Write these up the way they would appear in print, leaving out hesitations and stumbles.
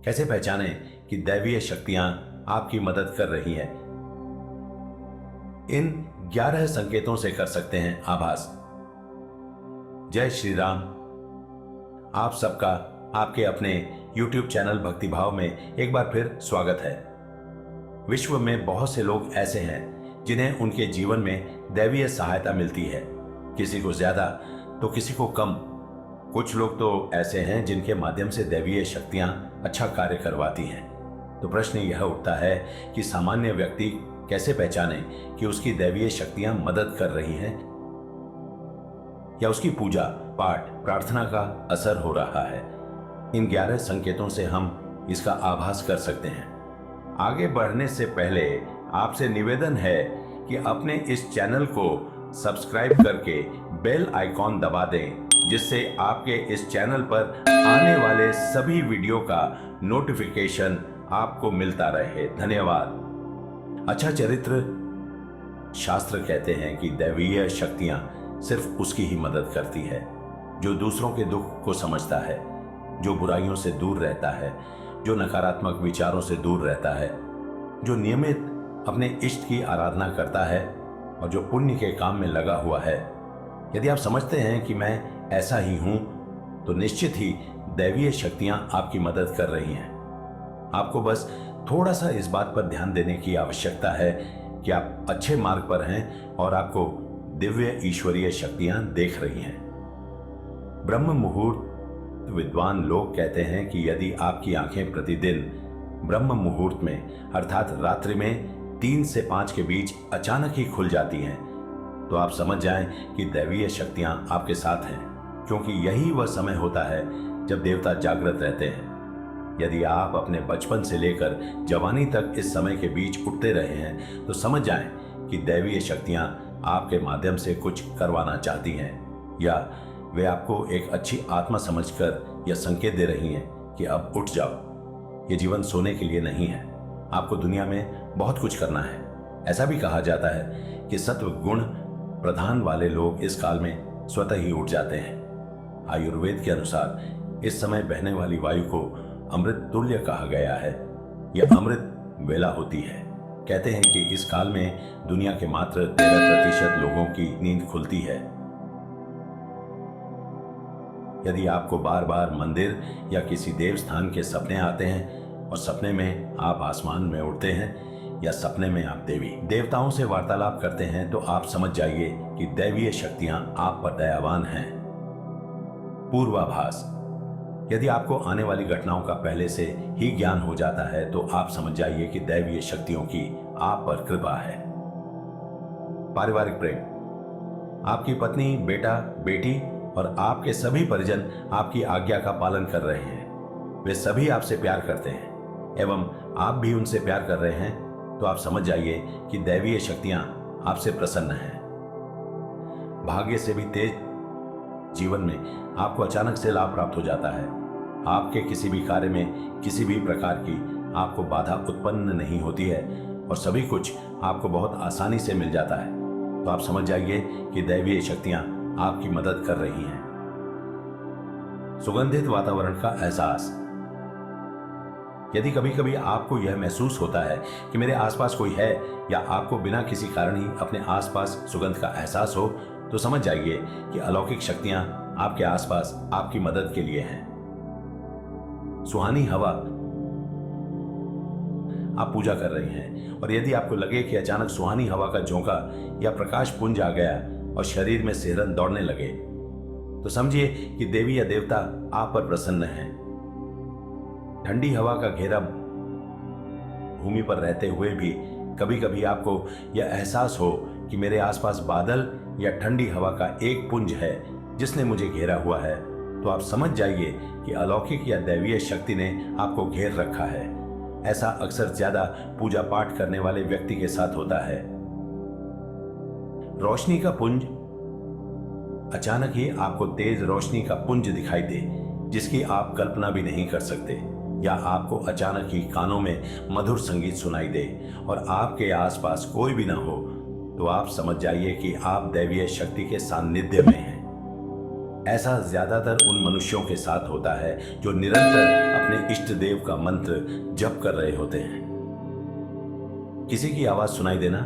कैसे पहचानें कि दैवीय शक्तियां आपकी मदद कर रही हैं? इन 11 संकेतों से कर सकते हैं आभास। जय श्री राम। आप सबका आपके अपने YouTube चैनल भक्तिभाव में एक बार फिर स्वागत है। विश्व में बहुत से लोग ऐसे हैं जिन्हें उनके जीवन में दैवीय सहायता मिलती है, किसी को ज्यादा तो किसी को कम। कुछ लोग तो ऐसे हैं जिनके माध्यम से दैवीय शक्तियां अच्छा कार्य करवाती हैं। तो प्रश्न यह उठता है कि सामान्य व्यक्ति कैसे पहचाने कि उसकी दैवीय शक्तियां मदद कर रही हैं या उसकी पूजा पाठ प्रार्थना का असर हो रहा है। इन 11 संकेतों से हम इसका आभास कर सकते हैं। आगे बढ़ने से पहले आपसे निवेदन है कि अपने इस चैनल को सब्सक्राइब करके बेल आइकॉन दबा दें, जिससे आपके इस चैनल पर आने वाले सभी वीडियो का नोटिफिकेशन आपको मिलता रहे। धन्यवाद। अच्छा चरित्र। शास्त्र कहते हैं कि दैवीय शक्तियां सिर्फ उसकी ही मदद करती है जो दूसरों के दुख को समझता है, जो बुराइयों से दूर रहता है, जो नकारात्मक विचारों से दूर रहता है, जो नियमित अपने इष्ट की आराधना करता है और जो पुण्य के काम में लगा हुआ है। यदि आप समझते हैं कि मैं ऐसा ही हूं, तो निश्चित ही दैवीय शक्तियां आपकी मदद कर रही हैं। आपको बस थोड़ा सा इस बात पर ध्यान देने की आवश्यकता है कि आप अच्छे मार्ग पर हैं और आपको दिव्य ईश्वरीय शक्तियां देख रही हैं। ब्रह्म मुहूर्त विद्वान लोग कहते हैं कि यदि आपकी आंखें प्रतिदिन ब्रह्म मुहूर्त में अर्थात रात्रि में 3 से 5 के बीच अचानक ही खुल जाती हैं, तो आप समझ जाएं कि दैवीय शक्तियां आपके साथ हैं, क्योंकि यही वह समय होता है जब देवता जागृत रहते हैं। यदि आप अपने बचपन से लेकर जवानी तक इस समय के बीच उठते रहे हैं, तो समझ जाएं कि दैवीय शक्तियां आपके माध्यम से कुछ करवाना चाहती हैं, या वे आपको एक अच्छी आत्मा समझकर यह संकेत दे रही हैं कि अब उठ जाओ। ये जीवन सोने के लिए नहीं है, आपको दुनिया में बहुत कुछ करना है। ऐसा भी कहा जाता है कि सत्व गुण प्रधान वाले लोग इस काल में स्वतः ही उठ जाते हैं। आयुर्वेद के अनुसार इस समय बहने वाली वायु को अमृत तुल्य कहा गया है। यह अमृत वेला होती है। कहते हैं कि इस काल में दुनिया के मात्र 13% लोगों की नींद खुलती है। यदि आपको बार बार मंदिर या किसी देव स्थान के सपने आते हैं और सपने में आप आसमान में उड़ते हैं या सपने में आप देवी देवताओं से वार्तालाप करते हैं, तो आप समझ जाइए कि दैवीय शक्तियां आप पर दयावान हैं। पूर्वाभास। यदि आपको आने वाली घटनाओं का पहले से ही ज्ञान हो जाता है, तो आप समझ जाइए कि दैवीय शक्तियों की आप पर कृपा है। पारिवारिक प्रेम। आपकी पत्नी, बेटा, बेटी और आपके सभी परिजन आपकी आज्ञा का पालन कर रहे हैं। वे सभी आपसे प्यार करते हैं एवं आप भी उनसे प्यार कर रहे हैं, तो आप समझ जाइए कि दैवीय शक्तियां आपसे प्रसन्न हैं। भाग्य से भी तेज जीवन में आपको अचानक से लाभ प्राप्त हो जाता है। आपके किसी भी कार्य में किसी भी प्रकार की आपको बाधा उत्पन्न नहीं होती है और सभी कुछ आपको बहुत आसानी से मिल जाता है, तो आप समझ जाइए कि दैवीय शक्तियां आपकी मदद कर रही हैं। सुगंधित वातावरण का एहसास। यदि कभी कभी आपको यह महसूस होता है कि मेरे आसपास कोई है, या आपको बिना किसी कारण ही अपने आसपास सुगंध का एहसास हो, तो समझ जाइए कि अलौकिक शक्तियां आपके आसपास आपकी मदद के लिए हैं। सुहानी हवा। आप पूजा कर रहे हैं और यदि आपको लगे कि अचानक सुहानी हवा का झोंका या प्रकाश पुंज आ गया और शरीर में सिहरन दौड़ने लगे, तो समझिए कि देवी या देवता आप पर प्रसन्न हैं। ठंडी हवा का घेरा। भूमि पर रहते हुए भी कभी कभी आपको यह एहसास हो कि मेरे आसपास बादल या ठंडी हवा का एक पुंज है जिसने मुझे घेरा हुआ है, तो आप समझ जाइए कि अलौकिक या दैवीय शक्ति ने आपको घेर रखा है। ऐसा अक्सर ज्यादा पूजा पाठ करने वाले व्यक्ति के साथ होता है। रोशनी का पुंज। अचानक ही आपको तेज रोशनी का पुंज दिखाई दे जिसकी आप कल्पना भी नहीं कर सकते, या आपको अचानक ही कानों में मधुर संगीत सुनाई दे और आपके आसपास कोई भी ना हो, तो आप समझ जाइए कि आप दैवीय शक्ति के सान्निध्य में हैं। ऐसा ज्यादातर उन मनुष्यों के साथ होता है जो निरंतर अपने इष्ट देव का मंत्र जप कर रहे होते हैं। किसी की आवाज सुनाई देना,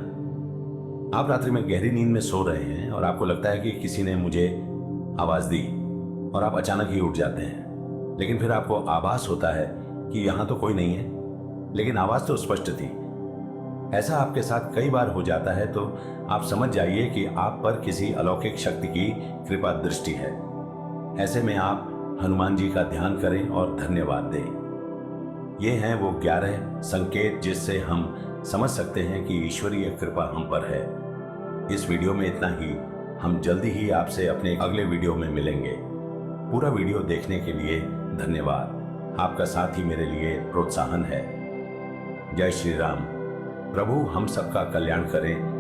आप रात्रि में गहरी नींद में सो रहे हैं और आपको लगता है कि किसी ने मुझे आवाज दी और आप अचानक ही उठ जाते हैं, लेकिन फिर आपको आभास होता है कि यहां तो कोई नहीं है, लेकिन आवाज तो स्पष्ट थी। ऐसा आपके साथ कई बार हो जाता है तो आप समझ जाइए कि आप पर किसी अलौकिक शक्ति की कृपा दृष्टि है। ऐसे में आप हनुमान जी का ध्यान करें और धन्यवाद दें। ये हैं वो 11 संकेत जिससे हम समझ सकते हैं कि ईश्वरीय कृपा हम पर है। इस वीडियो में इतना ही। हम जल्दी ही आपसे अपने अगले वीडियो में मिलेंगे। पूरा वीडियो देखने के लिए धन्यवाद। आपका साथ ही मेरे लिए प्रोत्साहन है। जय श्री राम। प्रभु हम सबका कल्याण करें।